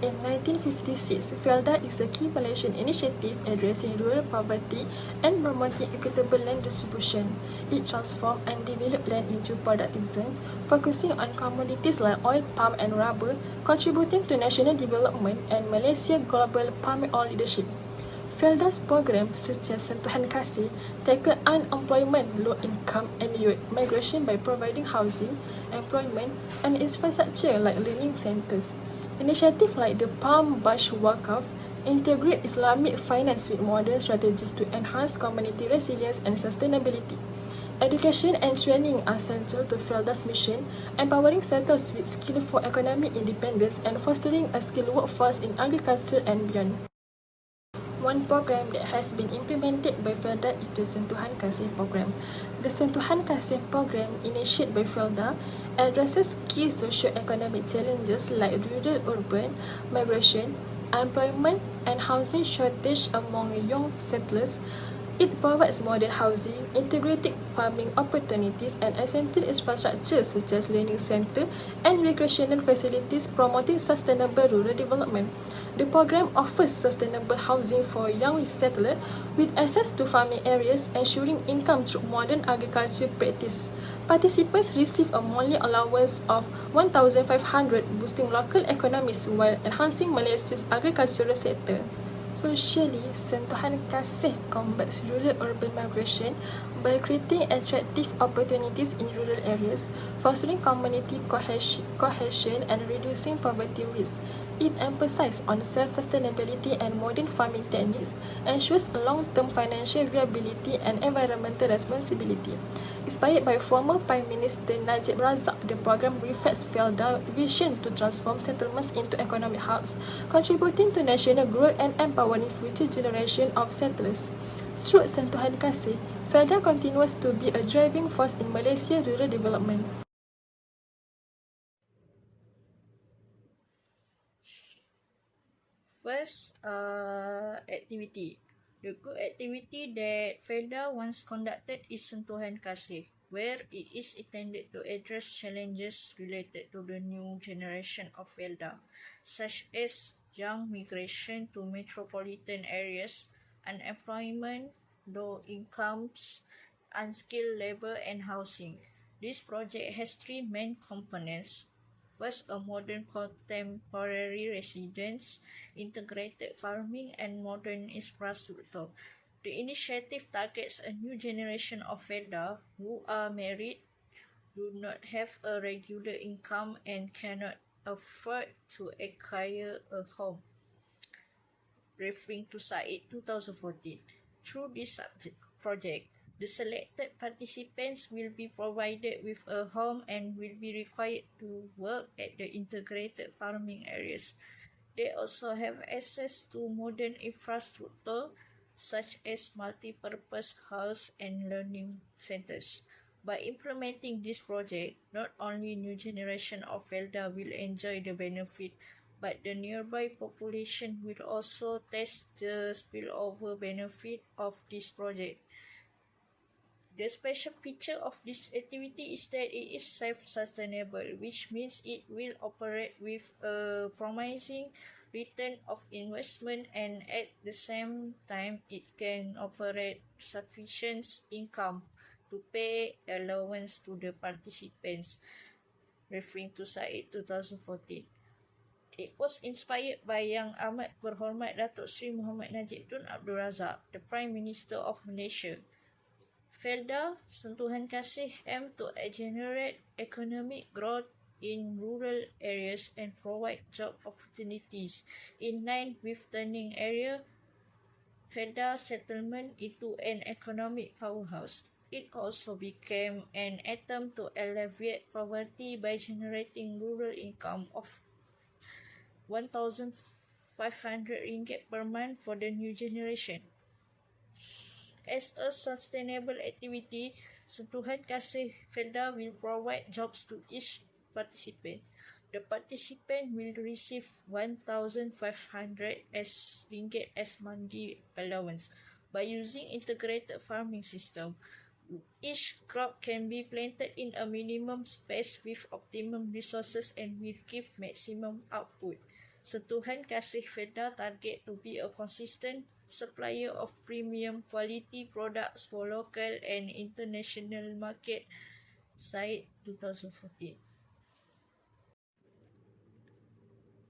in 1956, Felda is a key Malaysian initiative addressing rural poverty and promoting equitable land distribution. It transformed and developed land into productive zones, focusing on commodities like oil, palm and rubber, contributing to national development and Malaysia's global palm oil leadership. Felda's programs such as Sentuhan Kasih tackle unemployment, low income and youth migration by providing housing, employment and infrastructure like learning centres. Initiatives like the Palm Bush Wakaf integrate Islamic finance with modern strategies to enhance community resilience and sustainability. Education and training are central to Felda's mission, empowering settlers with skill for economic independence and fostering a skilled workforce in agriculture and beyond. One program that has been implemented by Felda is the Sentuhan Kasih program. The Sentuhan Kasih program, initiated by Felda, addresses key socio-economic challenges like rural-urban migration, employment, and housing shortage among young settlers. It provides modern housing, integrated farming opportunities, and essential infrastructure such as learning centres and recreational facilities, promoting sustainable rural development. The program offers sustainable housing for young settlers with access to farming areas, ensuring income through modern agriculture practice. Participants receive a monthly allowance of 1,500, boosting local economies while enhancing Malaysia's agricultural sector. Socially, Sentuhan Kasih combats rural-urban migration by creating attractive opportunities in rural areas, fostering community cohesion and reducing poverty risk. It emphasizes on self-sustainability and modern farming techniques, ensures long-term financial viability and environmental responsibility. Inspired by former Prime Minister Najib Razak, the program reflects Felda's vision to transform settlements into economic hubs, contributing to national growth and empowering future generations of settlers. Through Sentuhan Kasih, Felda continues to be a driving force in Malaysia's rural development. First, activity. The good activity that Felda once conducted is Sentuhan Kasih, where it is intended to address challenges related to the new generation of Felda, such as young migration to metropolitan areas, unemployment, low incomes, unskilled labor, and housing. This project has three main components. First, a modern contemporary residence, integrated farming, and modern infrastructure. The initiative targets a new generation of Felda who are married, do not have a regular income, and cannot afford to acquire a home, referring to Said 2014. Through this project, the selected participants will be provided with a home and will be required to work at the integrated farming areas. They also have access to modern infrastructure such as multi-purpose house and learning centers. By implementing this project, not only new generation of Felda will enjoy the benefit, but the nearby population will also test the spillover benefit of this project. The special feature of this activity is that it is self-sustainable, which means it will operate with a promising return of investment, and at the same time it can operate sufficient income to pay allowance to the participants, referring to Said 2014. It was inspired by Yang Amat Berhormat Datuk Seri Muhammad Najib Tun Abdul Razak, the Prime Minister of Malaysia. Felda Sentuhan Kasih aim to generate economic growth in rural areas and provide job opportunities in line with turning area Felda settlement into an economic powerhouse. It also became an attempt to alleviate poverty by generating rural income of RM1,500 per month for the new generation. As a sustainable activity, Sentuhan Kasih Felda will provide jobs to each participant. The participant will receive RM1,500 as monthly allowance. By using integrated farming system, each crop can be planted in a minimum space with optimum resources and will give maximum output. Sentuhan Kasih Felda target to be a consistent supplier of premium quality products for local and international market, Said 2014.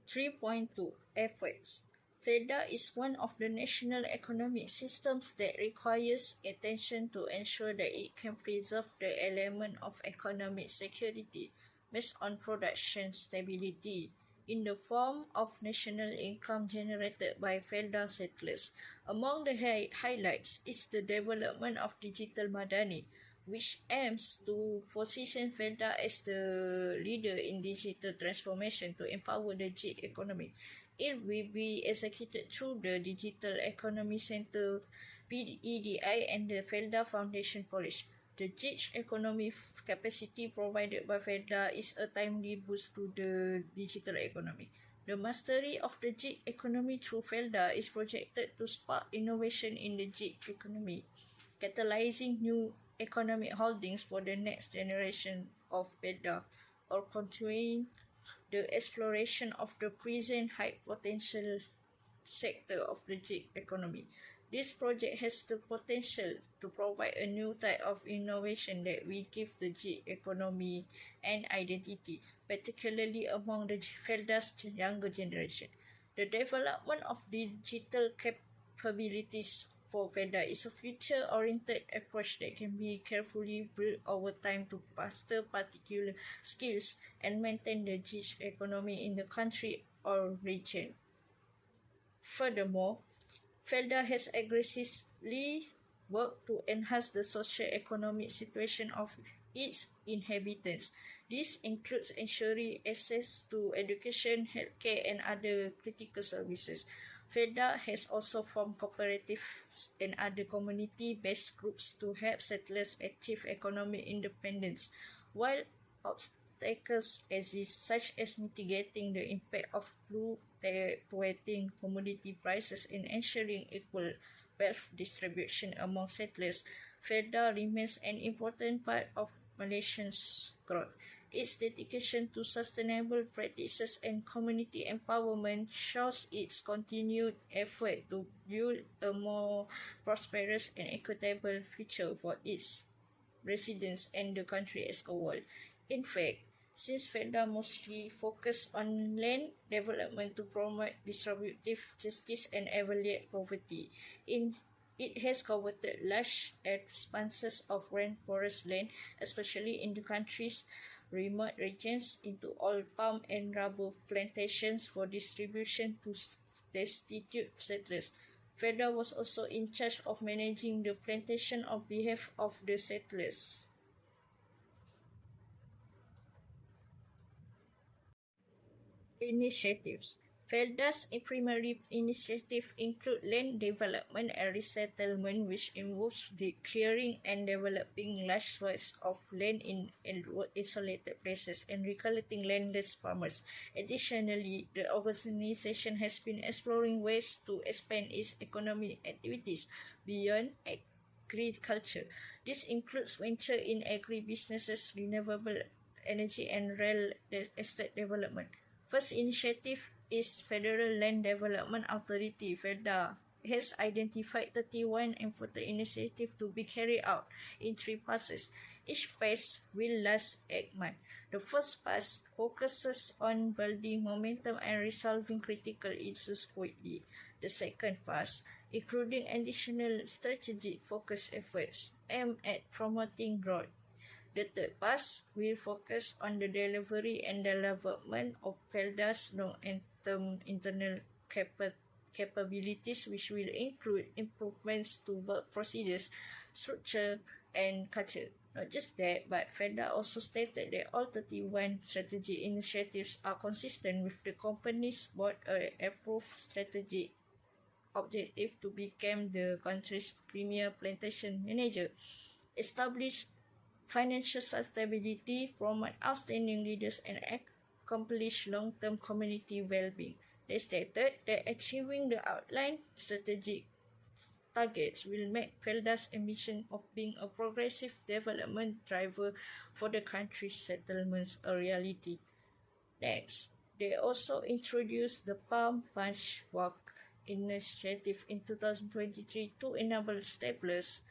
3.2 Efforts. Felda is one of the national economic systems that requires attention to ensure that it can preserve the element of economic security based on production stability in the form of national income generated by Felda settlers. Among the highlights is the development of Digital Madani, which aims to position Felda as the leader in digital transformation to empower the gig economy. It will be executed through the Digital Economy Center (PEDI) and the Felda Foundation College. The gig economy capacity provided by Felda is a timely boost to the digital economy. The mastery of the gig economy through Felda is projected to spark innovation in the gig economy, catalyzing new economic holdings for the next generation of Felda, or continuing the exploration of the present high potential sector of the gig economy. This project has the potential to provide a new type of innovation that will give the gig economy an identity, particularly among the Felda's younger generation. The development of digital capabilities for Felda is a future-oriented approach that can be carefully built over time to master particular skills and maintain the gig economy in the country or region. Furthermore, Felda has aggressively worked to enhance the socio-economic situation of its inhabitants. This includes ensuring access to education, healthcare, and other critical services. Felda has also formed cooperatives and other community-based groups to help settlers achieve economic independence, while obstacles exist, such as mitigating the impact of fluctuating commodity prices and ensuring equal wealth distribution among settlers. Felda remains an important part of Malaysia's growth. Its dedication to sustainable practices and community empowerment shows its continued effort to build a more prosperous and equitable future for its residents and the country as a whole. In fact, since Felda mostly focused on land development to promote distributive justice and alleviate poverty, it has coveted large expanses of rainforest land, especially in the country's remote regions, into oil palm and rubber plantations for distribution to destitute settlers. Felda was also in charge of managing the plantation on behalf of the settlers. Initiatives. Felda's primary initiatives include land development and resettlement, which involves the clearing and developing large swaths of land in isolated places and recollecting landless farmers. Additionally, the organization has been exploring ways to expand its economic activities beyond agriculture. This includes venture in agribusinesses, renewable energy, and real estate development. First initiative is Federal Land Development Authority (FEDA) has identified 31 important initiatives to be carried out in 3 phases. Each phase will last 8 months. The first phase focuses on building momentum and resolving critical issues quickly. The second phase, including additional strategic focus efforts, aimed at promoting growth. The third phase will focus on the delivery and development of Felda's long-term internal capabilities, which will include improvements to work procedures, structure, and culture. Not just that, but Felda also stated that all 31 strategic initiatives are consistent with the company's board-approved strategic objective to become the country's premier plantation manager, establish financial stability, promote outstanding leaders, and accomplish long-term community well-being. They stated that achieving the outlined strategic targets will make Felda's ambition of being a progressive development driver for the country's settlements a reality. Next, They also introduced the Palm Bunch Walk initiative in 2023 to enable settlers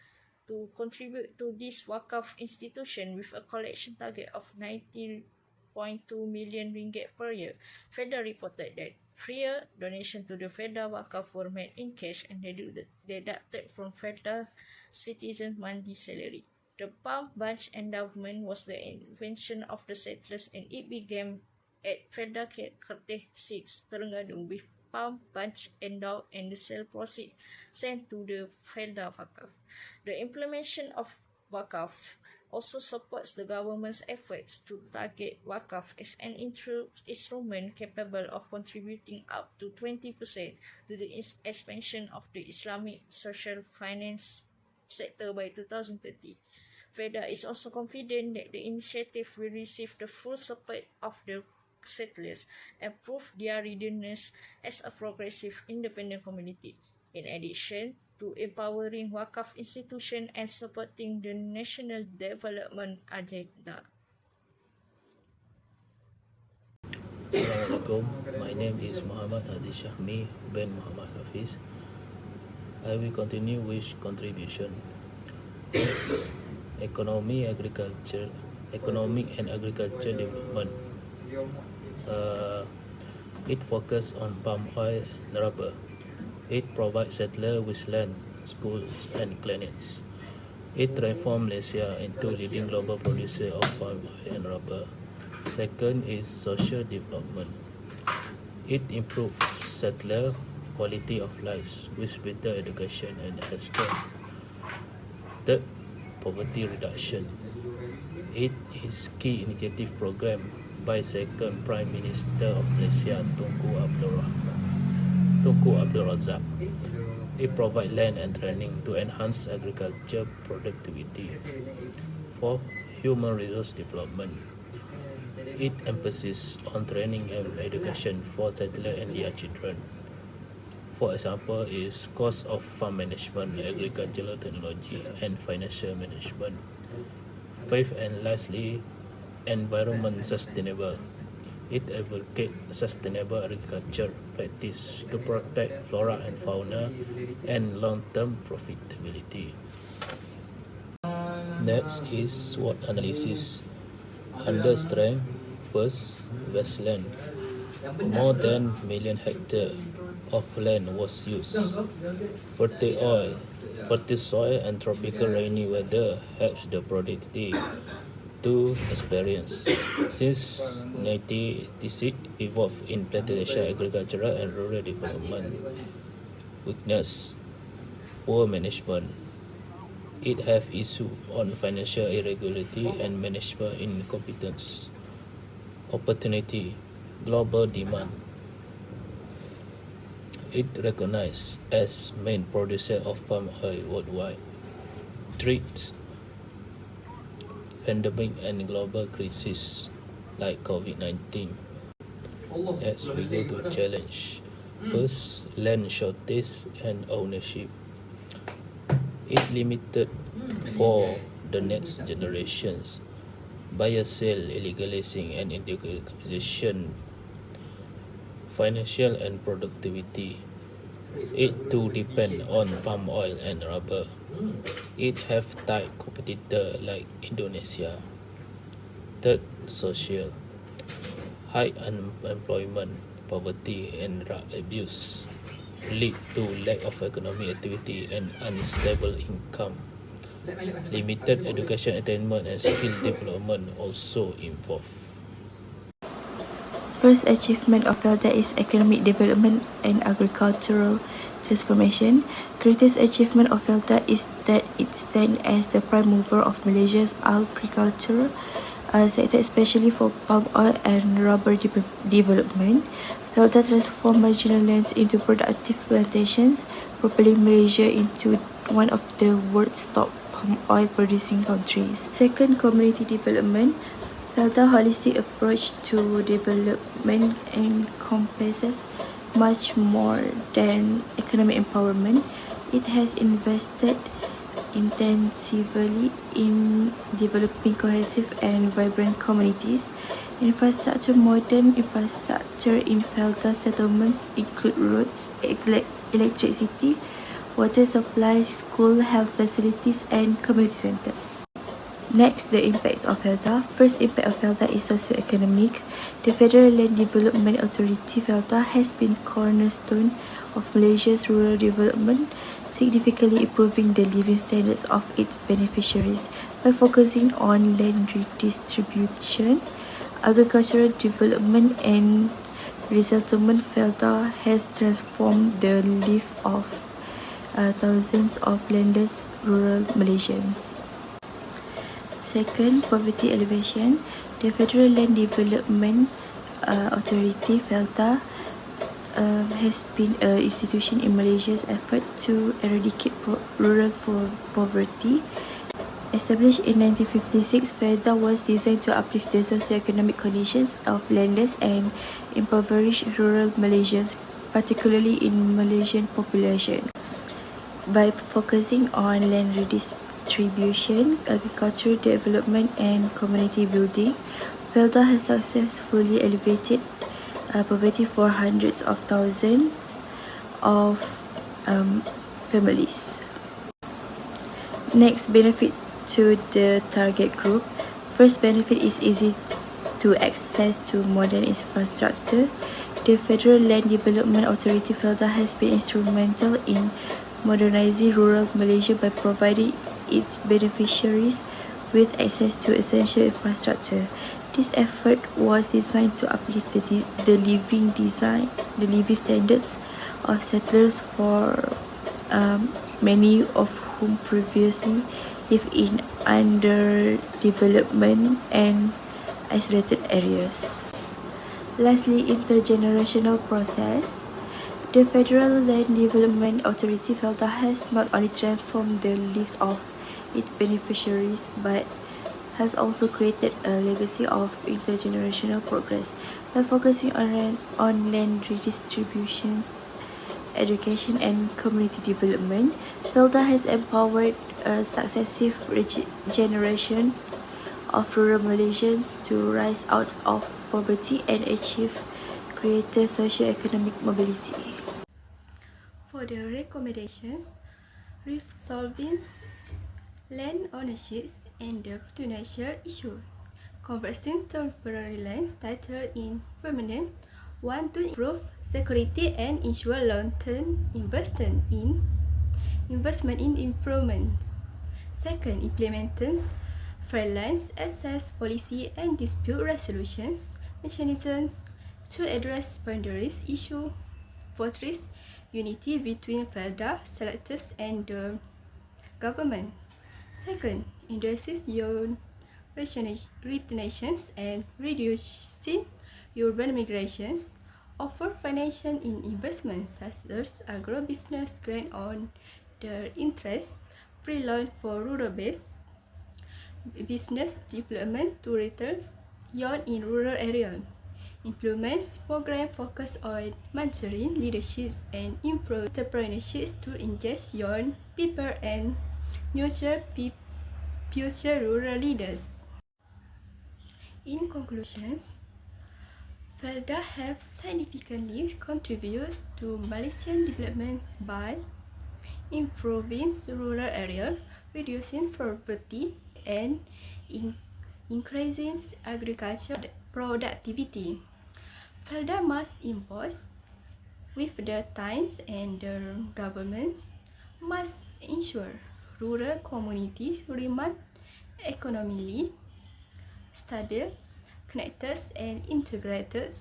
to contribute to this Wakaf institution with a collection target of 90.2 million ringgit per year. Felda reported that freer donation to the Felda Wakaf were made in cash and deducted from Felda citizens' monthly salary. The Palm Bunch Endowment was the invention of the settlers and it began at Felda Kerteh 6, Terengganu, with Palm Bunch endowed and the sale proceeds sent to the Felda Wakaf. The implementation of Wakaf also supports the government's efforts to target Wakaf as an instrument capable of contributing up to 20% to the expansion of the Islamic social finance sector by 2030. Felda is also confident that the initiative will receive the full support of the settlers and prove their readiness as a progressive independent community. In addition to empowering Wakaf institutions and supporting the national development agenda. Assalamualaikum. My name is Muhammad Haji Shahmi bin Muhammad Hafiz. I will continue with contribution. Yes, economic and agriculture development. It focuses on palm oil and rubber. It provides settlers with land, schools, and clinics. It transforms Malaysia into leading global producer of palm oil and rubber. Second is social development. It improves settler quality of life with better education and healthcare. Third, poverty reduction. It is key initiative program by second Prime Minister of Malaysia Tunku Abdul Razak. It provides land and training to enhance agriculture productivity. Fourth, human resource development. It emphasizes on training and education for settlers and their children. For example, is course of farm management, agricultural technology, and financial management. Fifth and lastly, environment sustainable. It advocates sustainable agriculture practice to protect flora and fauna and long-term profitability. Next is SWOT analysis. Under strength, first, wasteland. More than million hectares of land was used. Fertile soil and tropical rainy weather helps the productivity to experience. Since 1986, evolved in plantation, agricultural and rural development. Weakness, poor management. It have issue on financial irregularity and management incompetence. Opportunity, global demand. It recognized as main producer of palm oil worldwide. Threats, pandemic and global crisis like COVID-19. As we go to challenge, first, land shortage and ownership. It limited for the next generations. Buyer sale, illegalizing and acquisition, financial and productivity. It too depend on palm oil and rubber. It have tight competitor like Indonesia. Third, social. High unemployment, poverty and drug abuse lead to lack of economic activity and unstable income. Limited education attainment and skill development also involved. First achievement of Felda is economic development and agricultural transformation. Greatest achievement of Felda is that it stands as the prime mover of Malaysia's agricultural sector, especially for palm oil and rubber development. Felda transformed marginal lands into productive plantations, propelling Malaysia into one of the world's top palm oil producing countries. Second, community development. Felda's holistic approach to development encompasses much more than economic empowerment. It has invested intensively in developing cohesive and vibrant communities. Infrastructure. Modern infrastructure in Felda settlements include roads, electricity, water supply, school, health facilities, and community centers. Next, the impacts of Felda. First impact of Felda is socio-economic. The Federal Land Development Authority Felda has been cornerstone of Malaysia's rural development, significantly improving the living standards of its beneficiaries by focusing on land redistribution, agricultural development, and resettlement. Felda has transformed the life of thousands of landless rural Malaysians. Second, poverty alleviation. The Federal Land Development Authority Felda has been an institution in Malaysia's effort to eradicate rural poverty. Established in 1956, Felda was designed to uplift the socio-economic conditions of landless and impoverished rural Malaysians, particularly in Malaysian population. By focusing on land redistribution, agricultural development, and community building, Felda has successfully alleviated poverty for hundreds of thousands of families. Next, benefit to the target group. First benefit is easy to access to modern infrastructure. The Federal Land Development Authority Felda has been instrumental in modernizing rural Malaysia by providing its beneficiaries with access to essential infrastructure. This effort was designed to uplift the living standards of settlers, for many of whom previously lived in underdevelopment and isolated areas. Lastly, intergenerational process. The Federal Land Development Authority Felda has not only transformed the lives of its beneficiaries but has also created a legacy of intergenerational progress. By focusing on land redistribution, education, and community development, Felda has empowered a successive generation of rural Malaysians to rise out of poverty and achieve greater socio-economic mobility. For the recommendations, resolving land ownership and the financial issue. Converting temporary lands titled in permanent. 1. To improve security and ensure long-term investment in improvements. Second, implementing fair land access policy and dispute resolutions mechanisms to address boundaries issue. 4. Unity between Felda selectors and the government. Second, addressing your retentions and reducing urban migrations. Offer financial investments such as agro-business grant on the interest, free loan for rural-based business development to returns young in rural areas. Implements program focused on mentoring leadership and improve entrepreneurship to engage young people and nurture future rural leaders. In conclusions, Felda have significantly contributed to Malaysian development by improving rural areas, reducing poverty, and increasing agricultural productivity. Felda must evolve with the times, and the governments must ensure rural communities remain economically stable, connected, and integrated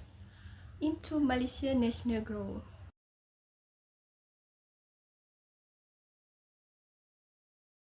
into Malaysia's national growth.